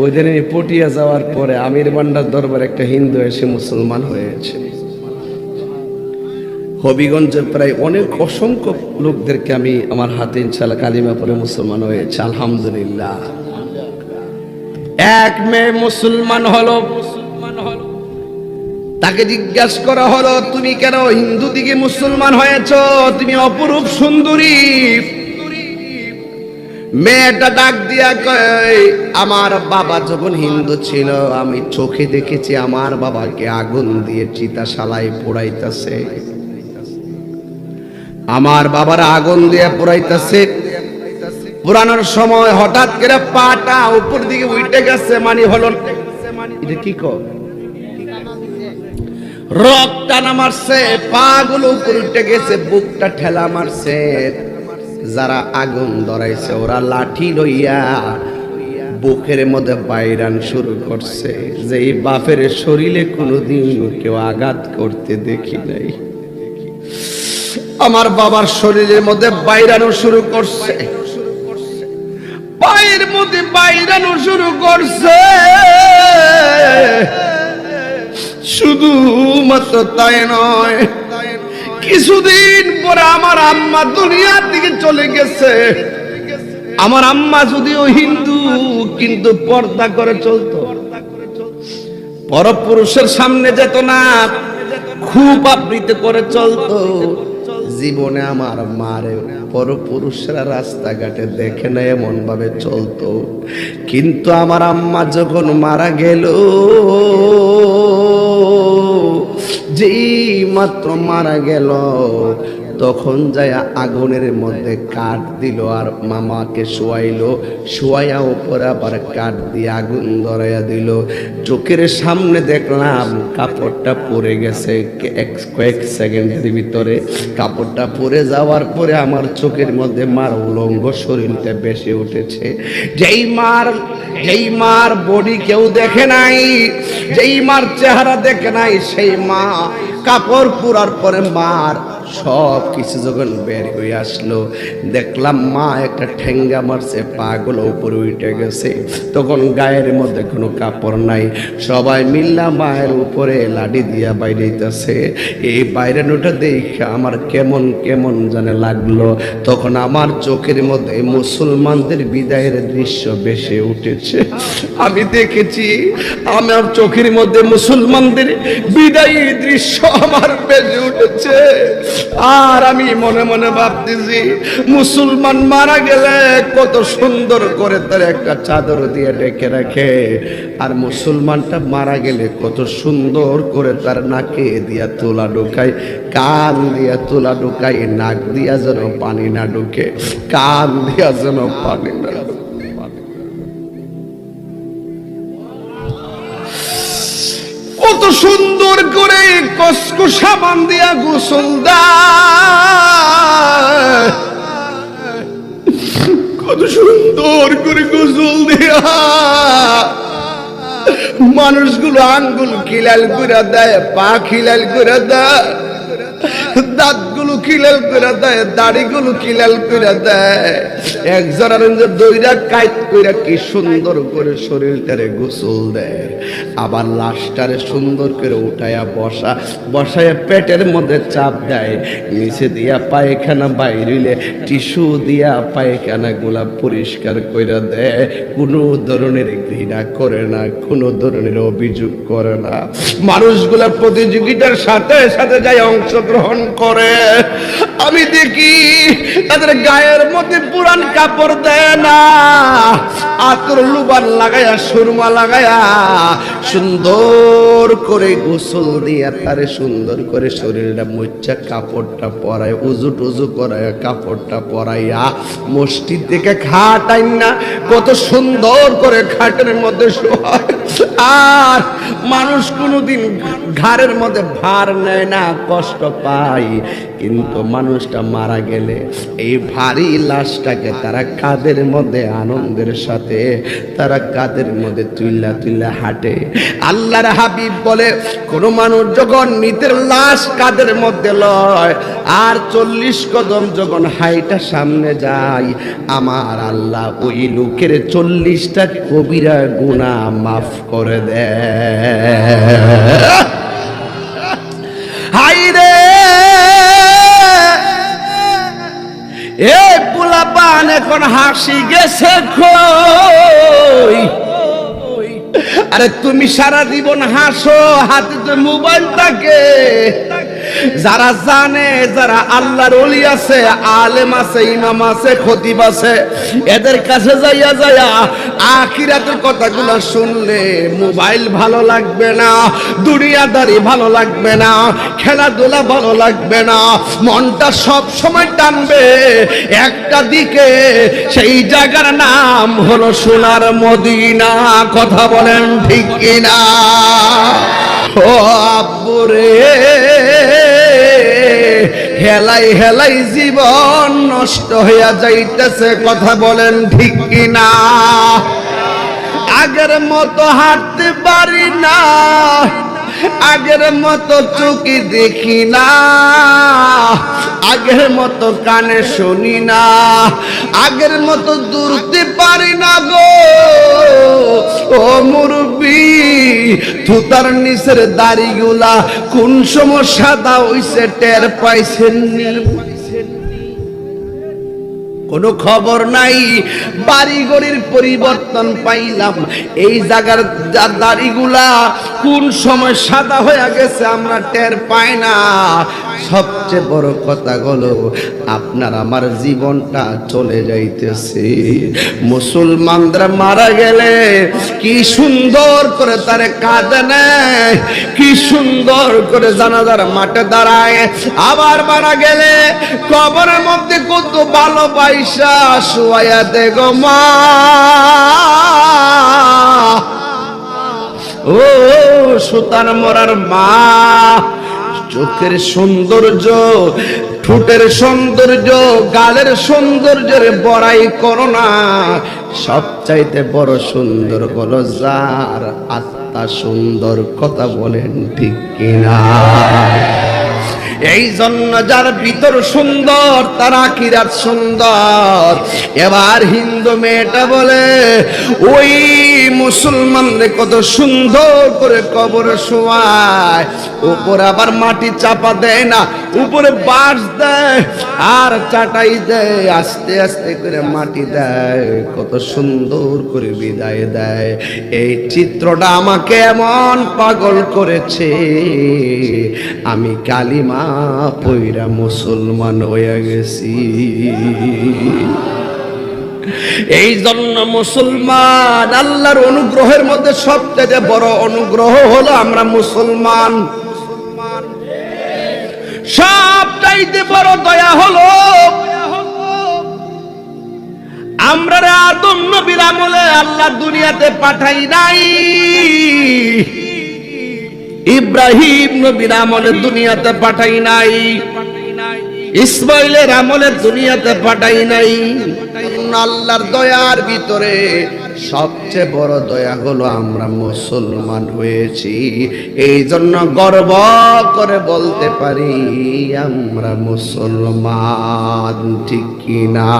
ওই দিন পটিয়া যাওয়ার পরে আমির বান্ডার দরবারে একটা হিন্দু এসে মুসলমান হয়েছে। হবিগঞ্জের প্রায় অনেক অসংখ্য লোকদেরকে আমি আমার হাতে ইনশাআল্লাহ কালিমা পড়ে মুসলমান হয়েছে, আলহামদুলিল্লাহ। এক মেয়ে মুসলমান হলো, তাকে জিজ্ঞাসা করা হলো তুমি কেন হিন্দু দিকে মুসলমান হয়েছ, তুমি অপরূপ সুন্দরী। মেয়েটা ডাক দিয়া কয় আমার বাবা যখন হিন্দু ছিল আমি চোখে দেখেছি আমার বাবাকে আগুন দিয়ে চিতাশালায় পোড়াইতেছে, আমার বাবার আগুন দিয়ে পোড়াইতেছে। পুরানোর সময় হঠাৎ করে পাটা উপর দিকে উঠে গেছে, মানে হলো এটা কি কর রক্তটা নামারছে, পা গুলো উপর উঠে গেছে, বুকটা ঠেলা মারছে। যারা আগুন ধরাইছে ওরা লাঠি লইয়া বুকের মধ্যে বাইরান শুরু করছে, যে এই বাপের শরীরে কোনোদিন কেউ আঘাত করতে দেখি নাই। আমার বাবার শরীরের মধ্যে বাইরানো শুরু করছে, পায়ের মধ্যে বাইরানো শুরু করছে। শুধু মাত্র তাই নয়, কিছুদিন পরে আমার আম্মা দুনিয়া থেকে চলে গেছে। আমার আম্মা যদিও হিন্দু কিন্তু পর্দা করে চলতো, পরপুরুষের সামনে যেত না, খুব আবৃত্তি করে চলতো। জীবনে আমার মারে পরপুরুষরা রাস্তাঘাটে দেখে না এমন ভাবে চলতো। কিন্তু আমার আম্মা যখন মারা গেল, যেই মাত্র মারা গেল তখন যায় আগুনের মধ্যে কাঠ দিল আর মামাকে শোয়াইলো, শোয়াইয়া উপরে আবার কাঠ দিয়ে আগুন ধরাইয়া দিল। চোখের সামনে দেখলাম কাপড়টা পরে গেছে, কয়েক সেকেন্ডের ভিতরে কাপড়টা পরে যাওয়ার পরে আমার চোখের মধ্যে মার উলঙ্গ শরীরটা বেশি উঠেছে। যেই মার বডি কেউ দেখে নাই, যেই মার চেহারা দেখে নাই, সেই মা কাপড় পরার পরে মার সব কিছু যখন বের হয়ে আসলো, দেখলাম মা একটা ঠেঙ্গা মারছে, পা গুলো উপরে উঠে গেছে। তখন গায়ের মধ্যে কোনো কাপড় নাই, সবাই মিল্লা মায়ের উপরে লাঠি দিয়া বাইরেছে। এই বাইরানোটা দেখে আমার কেমন কেমন জানে লাগলো। তখন আমার চোখের মধ্যে মুসলমানদের বিদায়ের দৃশ্য বেশি উঠেছে। আমি দেখেছি আমার চোখের মধ্যে মুসলমানদের বিদায়ী দৃশ্য আমার বেশি উঠেছে। আর আমি মনে মনে ভাবতেছি মুসলমান মারা গেলে কত সুন্দর করে তার একটা চাদর দিয়ে ঢেকে রাখে, আর মুসলমানটা মারা গেলে কত সুন্দর করে তার নাকে দিয়া তোলা ঢুকায়, কান দিয়া তোলা ঢুকায়, নাক দিয়া যেন পানি না ঢুকে, কান দিয়া যেন পানি না ঢুকে। কত সুন্দর করে কসকো সাবান দিয়া গোসল দেয়, কত সুন্দর করে গোসল দিয়া মানুষগুলো আঙ্গুল খিলাল করে দেয়, পা খিলাল করে দেয়, দাঁতগুলো খিলাল করে দেয়, দাড়িগুলো খিলাল করে দেয়। একজনের দইরা কাইট কইরা কি সুন্দর করে শরীরটারে গোসল দেয়। আবার লাশটারে সুন্দর করে উঠায়া বসায়া পেটের মধ্যে চাপ দেয়, নিচে দিয়া পায়খানা বাইরিলে টিস্যু দিয়া পায়খানা গুলা পরিষ্কার কইরা দেয়। কোনো ধরনের ঘৃণা করে না, কোনো ধরনের অভিযোগ করে না। মানুষগুলা প্রতিযোগিতার সাথে সাথে যায় অংশগ্রহণ করে। আমি দেখি তাদের গায়ের মধ্যে পুরান কাপড় দেয় না, আতর লুবান লাগায়া সুরমা লাগায়া সুন্দর করে গোসল দিয়া তারে সুন্দর করে শরীরটা মুচ্ছা কাপড়টা পরায়, উজু টুজু করায় কাপড়টা পরাইয়া মসজিদ থেকে খাট আইনা কত সুন্দর করে খাটের মধ্যে শোয়ায়। আর মানুষ কোনোদিন ঘাড়ের মধ্যে ভার নেয় না, কষ্ট পায়, কিন্তু মানুষটা মারা গেলে এই ভারী লাশটাকে তারা কাঁধের মধ্যে আনন্দের সাথে তারা কাঁধের মধ্যে তুইলা তুইলা হাঁটে। আল্লাহর হাবিব বলে কোন মানুষ যখন মৃতের লাশ কাঁধের মধ্যে লয় আর 40 কদম যখন হাইটা সামনে যায়, আমার আল্লাহ ওই লোকের 40টা কবিরা গুনাহ মাফ করে দেয়। হাইরে এ পোলাপান এখন হাসি গেছে কই? আরে তুমি সারা জীবন হাসো, হাতে তো মোবাইল থাকে। যারা জানে, যারা আল্লাহর ওলি আছে, আলেম আছে, ইমাম আছে, খতিব আছে, এদের কাছে যাইয়া যাইয়া আখিরাতের কথাগুলো শুনলে মোবাইল ভালো লাগবে না, দুনিয়াদারি ভালো লাগবে না, খেলাধুলা ভালো লাগবে না, মনটা সব সময় টানবে একটা দিকে, সেই জায়গার নাম হলো সোনার মদিনা। কথা বলেন ঠিক কিনা? ও আব্বুরে, হেলাই হেলাই জীবন নষ্ট হইয়া যাইতেছে। কথা বলেন ঠিক কিনা? আগের মতো হাঁটতে পারি না, আগের মতো চোখে দেখি না, আগের মতো কানে শুনি না, আগের মতো দূরতে পারি না গো। ও মুরব্বি, থুতার নিচের দাড়িগুলা কোন সময় সাদা হইছে টের পাইছেন? কোনো খবর নাই। বাড়িঘরের পরিবর্তন পাইলাম, এই জায়গার দাড়িগুলা কোন সময় সাদা হয়ে গেছে আমরা টের পাই না। সবচেয়ে বড় কথা হলো আপনার আমার জীবনটা চলে যাইতেছে। মুসলমানরা মারা গেলে কি সুন্দর করে তারে কাঁদে নেয়, কি সুন্দর করে জানাজার মাঠে দাঁড়ায়। আবার মারা গেলে কবরের মধ্যে কত ভালোবাসা শুয়াইয়া দে গো মা। ও সুতার মরার মা, চোখের সৌন্দর্য, ঠোঁটের সৌন্দর্য, গালের সৌন্দর্যের বড়াই করো না। সবচাইতে বড় সুন্দর হলো যার আত্মা সুন্দর। কথা বলেন ঠিক কিনা? এই জন্য যার ভিতর সুন্দর তার আখিরাত সুন্দর। এবার হিন্দু মেয়েটা বলে ওই মুসলমানদের কত সুন্দর করে কবরে শোয়ায়, উপরে আবার মাটি চাপা দেয় না, উপরে বাঁশ দেয় আর চাটাই দেয়, আস্তে আস্তে করে মাটি দেয়, কত সুন্দর করে বিদায় দেয়। এই চিত্রটা আমাকে এমন পাগল করেছে, আমি কালিমা পয়রা মুসলমান হয়ে গেছি। এই জন্য মুসলমান, আল্লাহর অনুগ্রহের মধ্যে সবচেয়ে বড় অনুগ্রহ হলো আমরা মুসলমান। সবচাইতে বড় দয়া হলো আমরা আদম নবীর আমলে আল্লাহ দুনিয়াতে পাঠাই নাই, ইব্রাহিম নবীর আমলে দুনিয়াতে পাঠাই নাই, ইসমাইলের আমলে দুনিয়াতে পাঠাই নাই। আল্লাহর দয়ার ভিতরে সবচেয়ে বড় দয়া হলো আমরা মুসলমান হয়েছি। এই জন্য গর্ব করে বলতে পারি আমরা মুসলমান। ঠিক কিনা?